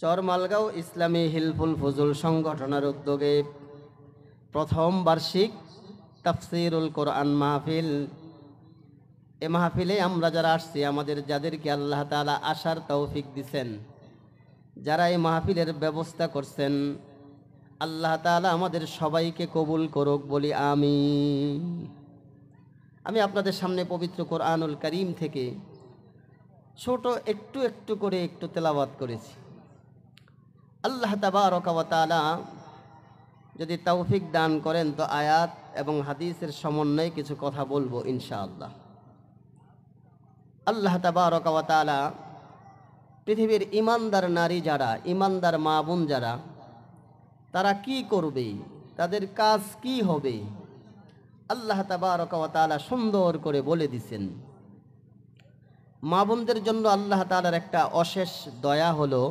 চরমালগাঁও ইসলামী হিলফুল ফুজুল সংগঠনের উদ্যোগে প্রথম বার্ষিক তাফসীরুল কোরআন মাহফিল। এ মাহফিলে আমরা যারা আসছি, আমাদের যাদেরকে আল্লাহ তাআলা আসার তৌফিক দিছেন, যারা এই মাহফিলের ব্যবস্থা করছেন, আল্লাহ তাআলা আমাদের সবাইকে কবুল করুক বলি আমিন। আমি আপনাদের সামনে পবিত্র কোরআনুল কারীম থেকে ছোট একটু করে তেলাওয়াত করেছি। আল্লাহ তাবারক ওয়া তাআলা যদি তৌফিক দান করেন তো আয়াত এবং হাদিসের সমন্বয়ে কিছু কথা বলবো ইনশাআল্লাহ। আল্লাহ তাবারক ওয়া তাআলা পৃথিবীর ইমানদার নারী যারা, ইমানদার মা বোন যারা, তারা কি করবে, তাদের কাজ কি হবে, আল্লাহ তাবারক ওয়া তাআলা সুন্দর করে বলে দিছেন। মা বোনদের জন্য আল্লাহ তাআলার একটা অশেষ দয়া হলো,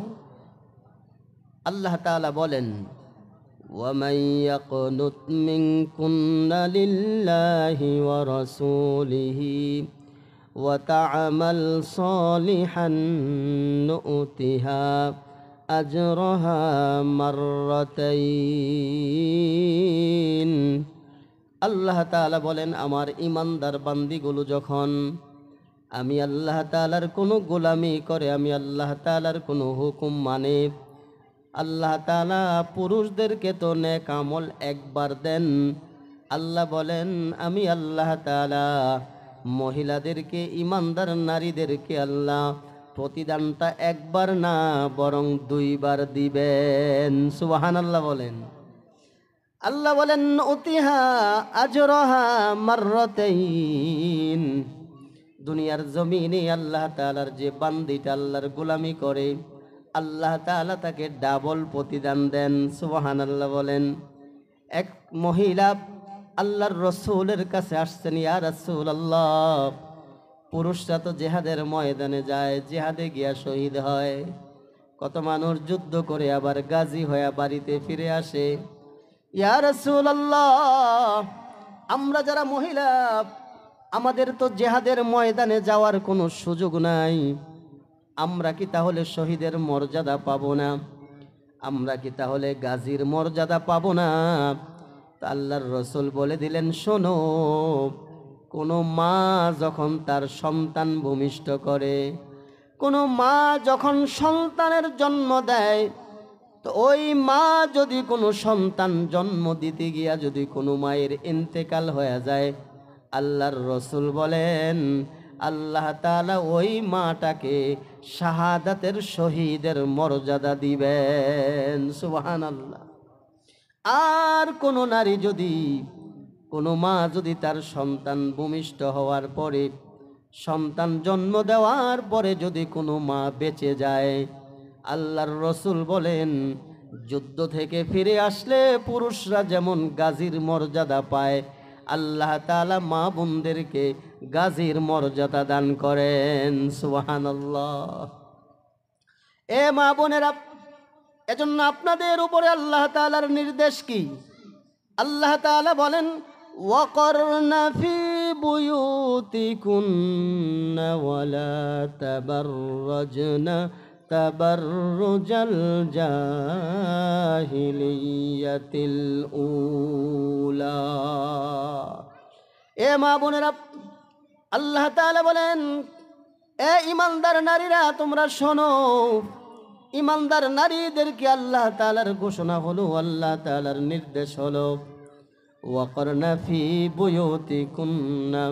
আল্লাহ তাআলা বলেন, ওয়ামান ইয়াকুনুত মিনকুন্না লিল্লাহি ওয়া রাসূলিহি ওয়া তা'মাল সালিহান নু'তিহা আজরাহা মাররাতাইন। আল্লাহ তাআলা বলেন, আমার ইমানদার বান্দিগুলো যখন আমি আল্লাহ তাআলার কোনো গোলামি করে, আমি আল্লাহ তাআলার কোনো হুকুম মানে, আল্লাহ তাআলা পুরুষদেরকে তো নেক আমল একবার দেন। আল্লাহ বলেন, আমি আল্লাহ তাআলা মহিলাদেরকে, ইমানদার নারীদেরকে আল্লাহ প্রতিদানটা একবার না বরং দুইবার দিবেন। সুবহানাল্লাহ বলেন। আল্লাহ বলেন, উতিহা আজরাহা মাররাতাইন। দুনিয়ার জমিনে আল্লাহ তাআলার যে বান্দিটা আল্লাহর গোলামি করে, আল্লাহ তাআলা তাকে ডাবল প্রতিদান দেন। সুবহানাল্লাহ বলেন। এক মহিলা আল্লাহর রসুলের কাছে আসছেন, ইয়া রাসূলুল্লাহ, পুরুষরা তো জিহাদের ময়দানে যায়, জিহাদে গিয়া শহীদ হয়, কত মানুষ যুদ্ধ করে আবার গাজী হয়ে বাড়িতে ফিরে আসে। ইয়া রাসূলুল্লাহ, আমরা যারা মহিলা, আমাদের তো জিহাদের ময়দানে যাওয়ার কোনো সুযোগ নাই, আমরা কি তাহলে শহীদের মর্যাদা পাবো না? আমরা কি তাহলে গাজীর মর্যাদা পাবো না? তা আল্লাহর রসুল বলে দিলেন, শোনো, কোনো মা যখন তার সন্তান ভূমিষ্ঠ করে, কোনো মা যখন সন্তানের জন্ম দেয়, তো ওই মা যদি কোনো সন্তান জন্ম দিতে গিয়া যদি কোনো মায়ের ইন্তেকাল হয়ে যায়, আল্লাহর রসুল বলেন, আল্লাহ তাআলা ওই মাটাকে শাহাদাতের শহীদের মর্যাদা দিবেন। সুবহানাল্লাহ। আর কোন নারী যদি, কোনো মা যদি তার সন্তান ভূমিষ্ঠ হওয়ার পরে, সন্তান জন্ম দেওয়ার পরে যদি কোনো মা বেঁচে যায়, আল্লাহর রসুল বলেন, যুদ্ধ থেকে ফিরে আসলে পুরুষরা যেমন গাজীর মর্যাদা পায়, আল্লাহ তাআলা মা বোনদেরকে গাজীর মর্যাদা দান করেন। সুবহানাল্লাহ। এ মা বোনেরা, এজন্য আপনাদের উপরে আল্লাহ তাআলার নির্দেশ কি? আল্লাহ তাআলা বলেন, ওয়াকরনা ফি বুয়ুতিকুন্না ওয়ালা তাবাররাজনা তাবাররুজাল জাহিলিয়াতিল উলা। এ মা বোনেরা, আল্লাহ তাআলা বলেন, এ ইমানদার নারীরা, তোমরা শোনো। ইমানদার নারীদেরকে আল্লাহ তাআলার ঘোষণা হলো, আল্লাহ তাআলার নির্দেশ হলো, ওয়াকরনা ফি বুয়ুতিকুন্না,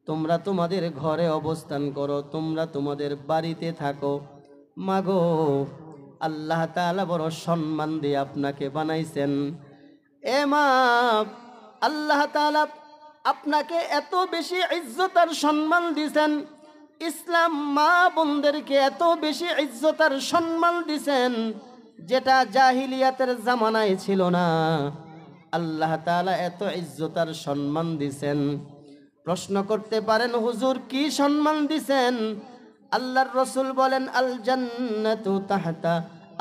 তোমরা তোমাদের ঘরে অবস্থান করো, তোমরা তোমাদের বাড়িতে থাকো। মাগো, আল্লাহ তাআলা বড় সম্মান দিয়ে আপনাকে বানাইছেন। এ মা, আল্লাহ তাআলা আপনাকে এত বেশি ইজ্জত আর সম্মান দিয়েছেন, ইসলাম মা বোনদেরকে এত বেশি ইজ্জত আর সম্মান দিয়েছেন, যেটা জাহিলিয়াতের জামানায় ছিল না। আল্লাহ তাআলা এত ইজ্জত আর সম্মান দিয়েছেন। প্রশ্ন করতে পারেন, হুজুর কি সম্মান দিয়েছেন? আল্লাহর রসুল বলেন, আল জান্নাতু তাহতা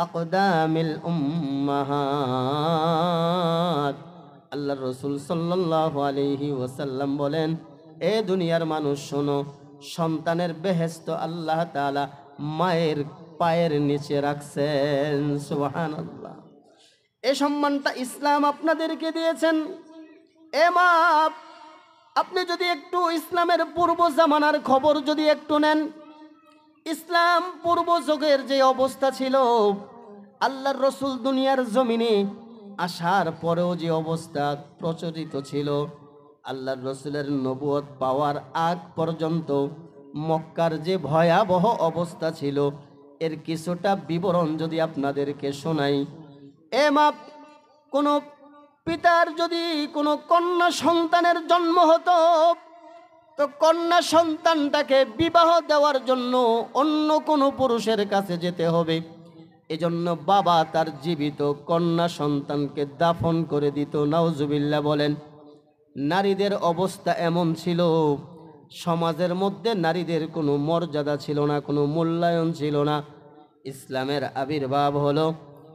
আকদামিল উম্মাহাত। আল্লাহর রসুল সাল্লাল্লাহু আলাইহি ওয়াসাল্লাম বলেন, এ দুনিয়ার মানুষ শোনো, সন্তানের বেহেশত আল্লাহ তাআলা মায়ের পায়ের নিচে রাখছেন। সুবহানাল্লাহ। এই সম্মানটা ইসলাম আপনাদেরকে দিয়েছেন। এ মা, আপনি যদি একটু ইসলামের পূর্ব জামানার খবর যদি একটু নেন, ইসলাম পূর্ব যুগের যে অবস্থা ছিল, আল্লাহর রসুল দুনিয়ার জমিনে আসার পরেও যে অবস্থা প্রচলিত ছিল, আল্লাহর রসুলের নবুয়ত পাওয়ার আগ পর্যন্ত মক্কার যে ভয়াবহ অবস্থা ছিল, এর কিছুটা বিবরণ যদি আপনাদেরকে শোনাই। এ মা, কোনো পিতার যদি কোনো কন্যা সন্তানের জন্ম হতো, তো কন্যা সন্তানটাকে বিবাহ দেওয়ার জন্য অন্য কোনো পুরুষের কাছে যেতে হবে। এজন্য বাবা তার জীবিত কন্যা সন্তানকে দাফন করে দিত। নাউজুবিল্লাহ বলেন। নারীদের অবস্থা এমন ছিল, সমাজের মধ্যে নারীদের কোনো মর্যাদা ছিল না, কোনো মূল্যায়ন ছিল না। ইসলামের আবির্ভাব হলো,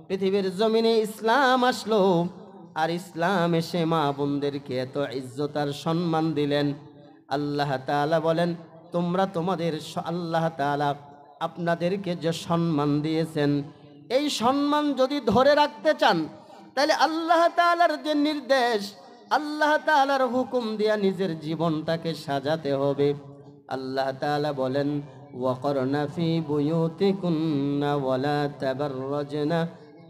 পৃথিবীর জমিনে ইসলাম আসলো, আর ইসলাম এসে মা বোনদেরকে এত ইজ্জত আর সম্মান দিলেন। আল্লাহ তাআলা বলেন, তোমরা তোমাদের আল্লাহ তাআলা আপনাদেরকে যে সম্মান দিয়েছেন, এই সম্মান যদি ধরে রাখতে চান, তাহলে আল্লাহ তাআলার যে নির্দেশ, আল্লাহ তাআলার হুকুম দিয়া নিজের জীবনটাকে সাজাতে হবে। আল্লাহ তাআলা বলেন, ওয়াকরনা ফি বুয়ুতিকুন্না ওয়ালা তাবাররাজনা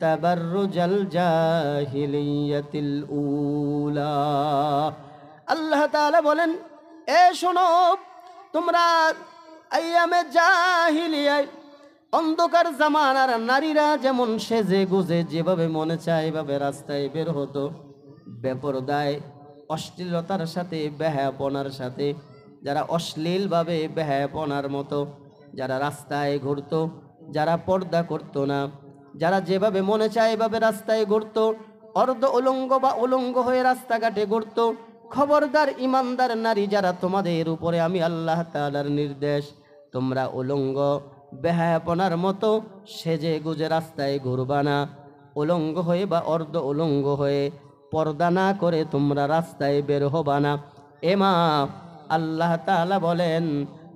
তাবাররুজাল জাহিলিয়াতিল উলা। আল্লাহ তাআলা বলেন, এ শোনো, তোমরা আইয়ামে জাহিলিয়ায় অন্ধকার জামানার নারীরা যেমন সেজে গুজে যেভাবে মনে চায় এভাবে রাস্তায় বের হতো, বেপরদায় অশ্লীলতার সাথে বেহায়াপনার সাথে, যারা অশ্লীলভাবে বেহায়াপনার মতো যারা রাস্তায় ঘুরতো, যারা পর্দা করতো না, যারা যেভাবে মনে চায় এভাবে রাস্তায় ঘুরতো, অর্ধ উলঙ্গ বা উলঙ্গ হয়ে রাস্তাঘাটে ঘুরতো, খবরদার ইমানদার নারী যারা, তোমাদের উপরে আমি আল্লাহ তাআলার নির্দেশ, তোমরা উলঙ্গ বেহায়াপনার মতো সেজে গুজে রাস্তায় ঘুরবা না। উলঙ্গ হয়ে বা অর্ধ উলঙ্গ হয়ে পর্দা না করে তোমরা রাস্তায় বের হবা না। এমা, আল্লাহ তাআলা বলেন,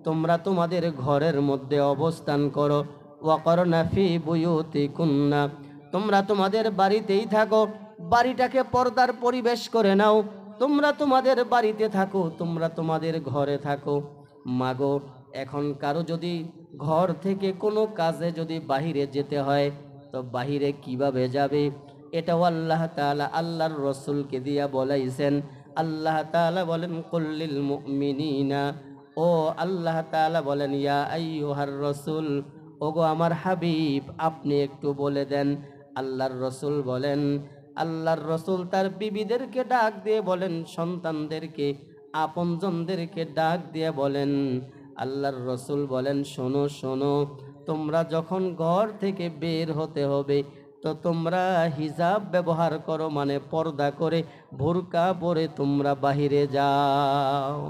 তোমরা তোমাদের ঘরের মধ্যে অবস্থান করো। ওয়াকরনা ফি বুয়ুতিকুন্না, তোমরা তোমাদের বাড়িতেই থাকো, বাড়িটাকে পর্দার পরিবেশ করে নাও। তোমরা তোমাদের বাড়িতে থাকো, তোমরা তোমাদের ঘরে থাকো। মাগো, এখন কারো যদি ঘর থেকে কোনো কাজে যদি বাহিরে যেতে হয়, তো বাহিরে কিভাবে যাবে? এটাও আল্লাহ তাআলা আল্লাহর রসুলকে দিয়া বলাইছেন। আল্লাহ তাআলা বলেন, কুল্লিল মুমিনিনা, ও আল্লাহ তাআলা বলেন, ইয়া আইয়ুহার রসুল, ওগো আমার হাবিব, আপনি একটু বলে দেন। আল্লাহর রসুল বলেন, আল্লাহর রসুল তার বিবিদেরকে ডাক দিয়ে বলেন, সন্তানদেরকে আপনজনদেরকে ডাক দিয়ে বলেন, আল্লাহর রসুল বলেন, শোনো শোনো, তোমরা যখন ঘর থেকে বের হতে হবে, তো তোমরা হিজাব ব্যবহার করো, মানে পর্দা করে বোরকা পরে তোমরা বাহিরে যাও।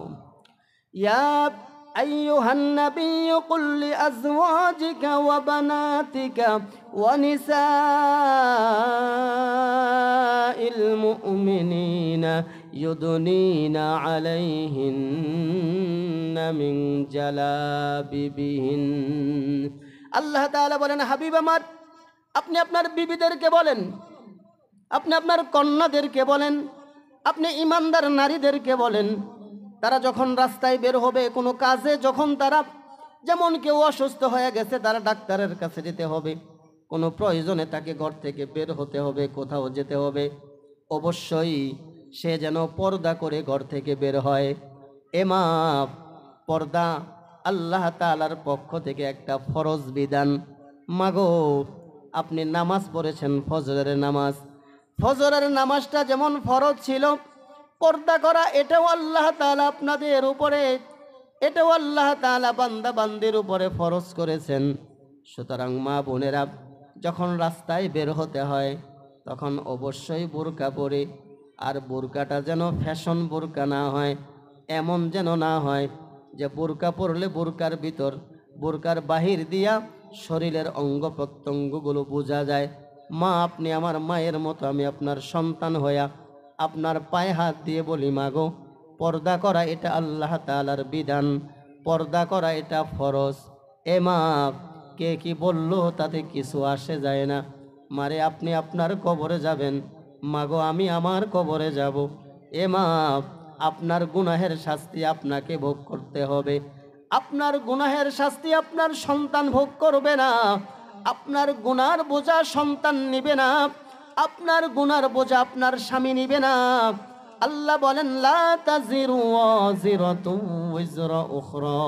ইয়া আইয়ুহান নাবিয়্যু কুল লিআজওয়াজিকা ওয়া বানাতিকা ওয়া নিসাইল মুমিনিনা ইউদনিনা আলাইহিন্না মিন জালাবিবিহিন। আল্লাহ তাআলা বলেন, হাবিব আমার, আপনি আপনার বিবিদেরকে বলেন, আপনি আপনার কন্যাদেরকে বলেন, আপনি ইমানদার নারীদেরকে বলেন, তারা যখন রাস্তায় বের হবে, কোনো কাজে যখন তারা, যেমন কেউ অসুস্থ হয়ে গেছে, তারা ডাক্তারের কাছে যেতে হবে, কোনো প্রয়োজনে তাকে ঘর থেকে বের হতে হবে, কোথাও যেতে হবে, অবশ্যই সে যেন পর্দা করে ঘর থেকে বের হয়। এমা, পর্দা আল্লাহ তাআলার পক্ষ থেকে একটা ফরজ বিধান। মাগো, আপনি নামাজ পড়েছেন, ফজরের নামাজ, ফজরের নামাজটা যেমন ফরজ ছিল, পর্দা করা এটাও আল্লাহ তাআলা আপনাদের উপরে, এটাও আল্লাহ তাআলা বান্দা বান্দির উপরে ফরজ করেছেন। সুতরাং মা বোনেরা, যখন রাস্তায় বের হতে হয়, তখন অবশ্যই বোরকা পরে, আর বোরকাটা যেন ফ্যাশন বোরকা না হয়, এমন যেন না হয় যে বোরকা পরলে বোরকার ভিতর, বোরকার বাহির দিয়া শরীরের অঙ্গ প্রত্যঙ্গগুলো বোঝা যায়। মা, আপনি আমার মায়ের মতো, আমি আপনার সন্তান হইয়া আপনার পায়ে হাত দিয়ে বলি, মাগো, পর্দা করা এটা আল্লাহ তাআলার বিধান, পর্দা করা এটা ফরজ। এ মা, কে কি বলল তাতে কিছু আসে যায় না। মারে আপনি আপনার কবরে যাবেন, মাগো আমি আমার কবরে যাব। এ মা, আপনার গুনাহের শাস্তি আপনাকে ভোগ করতে হবে। আপনার গুনাহের শাস্তি আপনার সন্তান ভোগ করবে না। আপনার গুনার বোঝা সন্তান নিবে না। আপনার গুনার বোঝা আপনার স্বামী নিবে না। আল্লাহ বলেন লা তাজিরু ওয়াজিরাতু ওয়িজরা উখরা,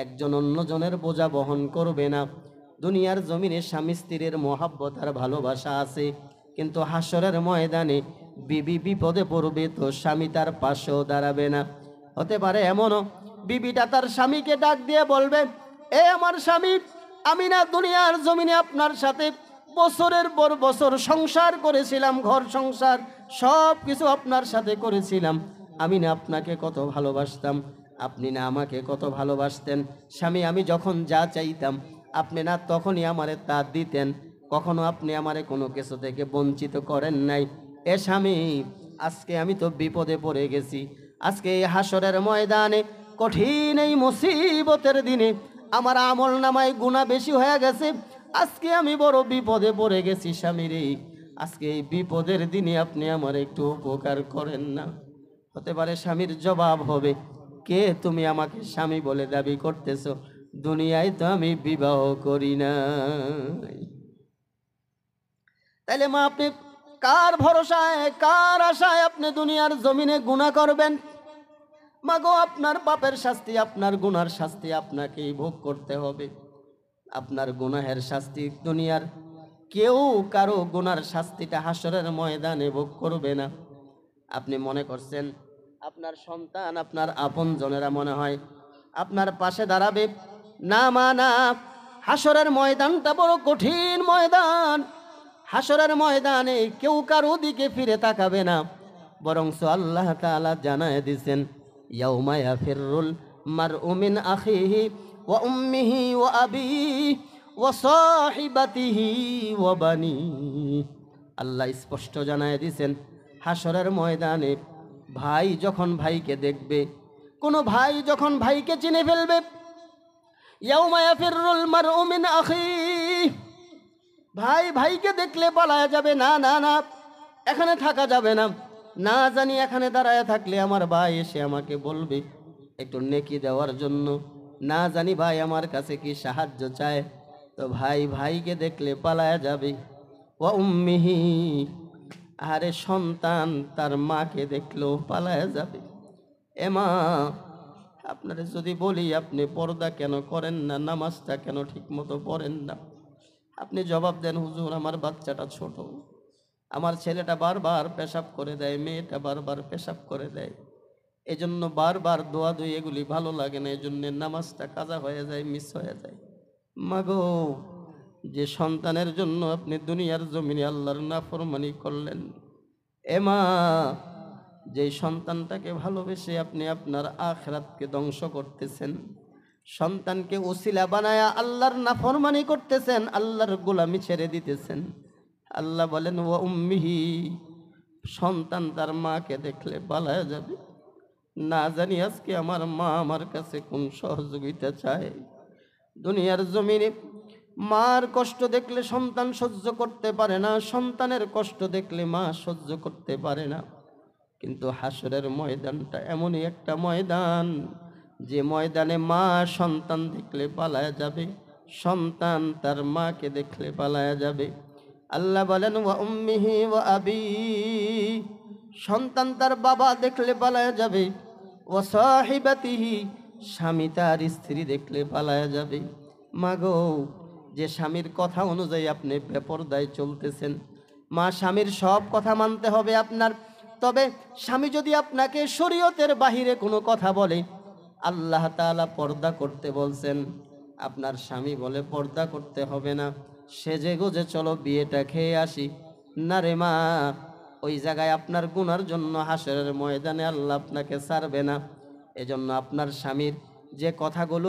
একজন অন্যজনের বোঝা বহন করবে না। দুনিয়ার জমিনে স্বামী স্ত্রীর মহাব্বত আর ভালোবাসা আছে, কিন্তু হাসরের ময়দানে বিবি বিপদে পড়বে তো স্বামী তার পাশেও দাঁড়াবে না। হতে পারে এমনও বিবিটা তার স্বামীকে ডাক দিয়ে বলবে, এ আমার স্বামী, আমি না দুনিয়ার জমিনে আপনার সাথে বছরের পর বছর সংসার করেছিলাম, ঘর সংসার সব কিছু আপনার সাথে করেছিলাম। আমি না আপনাকে কত ভালোবাসতাম, আপনি না আমাকে কত ভালোবাসতেন। স্বামী, আমি যখন যা চাইতাম আপনি না তখনই আমারে তা দিতেন, কখনো আপনি আমারে কোনো কিছু থেকে বঞ্চিত করেন নাই। এ স্বামী, আজকে আমি তো বিপদে পড়ে গেছি। আজকে এই হাসরের ময়দানে কঠিন এই মুসিবতের দিনে আমার আমল নামায় গুনাহ বেশি হয়ে গেছে। আজকে আমি বড় বিপদে পড়ে গেছি স্বামী রে, আজকে এই বিপদের দিনে আপনি আমার একটু উপকার করেন না। হতে পারে স্বামীর জবাব হবে, কে তুমি আমাকে স্বামী বলে দাবি করতেছো? দুনিয়ায় তো আমি বিবাহ করি না। তাইলে মা, আপনি কার ভরসায় কার আশায় আপনি দুনিয়ার জমিনে গুনাহ করবেন? মাগো, আপনার পাপের শাস্তি, আপনার গুনার শাস্তি আপনাকেই ভোগ করতে হবে। আপনার গুনাহের শাস্তি দুনিয়ার কেউ কারো গুনার শাস্তিটা হাসরের ময়দানে ভোগ করবে না। আপনি মনে করছেন আপনার সন্তান, আপনার আপনজনেরা মনে হয় আপনার পাশে দাঁড়াবে? না মা না, হাসরের ময়দানটা বড় কঠিন ময়দান। হাসরের ময়দানে কেউ কারো দিকে ফিরে তাকাবে না, বরংস আল্লাহ তাআলা জানায় দিয়েছেন, ইয়াউমা ইয়াফিরুল মারউ মিন আখিহি ওয়া উম্মিহি ওয়া আবিহি ওয়া সাহিবাতিহি ওয়া বানিহি। আল্লাহ স্পষ্ট জানায় দিয়েছেন, হাসরের ময়দানে ভাই যখন ভাইকে দেখবে, কোনো ভাই যখন ভাইকে চিনে ফেলবে, ইয়াউমা ইয়াফিরুল মারউ মিন আখিহি, ভাই ভাইকে দেখলে পালায়া যাবে। না না না, এখানে থাকা যাবে না। না জানি এখানে দাঁড়ায় থাকলে আমার ভাই এসে আমাকে বলবে একটু নেকি দেওয়ার জন্য, না জানি ভাই আমার কাছে কি সাহায্য চায়। তো ভাই ভাইকে দেখলে পালায়া যাবে। ওয়া উম্মিহি, আরে সন্তান তার মাকে দেখলেও পালায়া যাবে। এ মা, আপনারা যদি বলি আপনি পর্দা কেন করেন না, নামাজটা কেন ঠিক মতো পড়েন না, আপনি জবাব দেন, হুজুর আমার বাচ্চাটা ছোট, আমার ছেলেটা বারবার পেশাব করে দেয়, মেয়েটা বারবার পেশাব করে দেয়, এজন্য বারবার দোয়া দুই এগুলি ভালো লাগে না, এজন্য নামাজটা কাজা হয়ে যায়, মিস হয়ে যায়। মাগো, যে সন্তানের জন্য আপনি দুনিয়ার জমিনে আল্লাহর নাফরমানি করলেন, এ মা, যে সন্তানটাকে ভালোবেসে আপনি আপনার আখিরাতকে ধ্বংস করতেছেন, সন্তানকে ওসিলা বানায়া আল্লাহর নাফরমানি করতেছেন, আল্লাহর গোলামি ছেড়ে দিতেছেন। আল্লাহ বলেন ওয়া উম্মিহি, সন্তান তার মাকে দেখলে পালায়া যাবে। না জানি আজকে আমার মা আমার কাছে কোন সহযোগিতা চায়। দুনিয়ার জমিনে মার কষ্ট দেখলে সন্তান সহ্য করতে পারে না, সন্তানের কষ্ট দেখলে মা সহ্য করতে পারে না। কিন্তু হাসরের ময়দানটা এমনই একটা ময়দান, যে ময়দানে মা সন্তান দেখলে পালায়া যাবে, সন্তান তার মাকে দেখলে পালায়া যাবে। আল্লাহ বলেন ওয়া উম্মিহি ওয়া আবি, সন্তান তার বাবা দেখলে পালায়া যাবে। ওয়া সাহিবাতিহি, স্বামী তার স্ত্রী দেখলে পালায়া যাবে। মাগো, যে স্বামীর কথা অনুযায়ী আপনি বেপরদায় চলতেছেন, মা স্বামীর সব কথা মানতে হবে আপনার। তবে স্বামী যদি আপনাকে শরীয়তের বাহিরে কোনো কথা বলে, আল্লাহ তাআলা পর্দা করতে বলছেন, আপনার স্বামী বলে পর্দা করতে হবে না, সেজে গুজে চলো বিয়েটা খেয়ে আসি, না রে মা, ওই জায়গায় আপনার গুনার জন্য হাসরের ময়দানে আল্লাহ আপনাকে ছাড়বে না। এজন্য আপনার স্বামীর যে কথাগুলো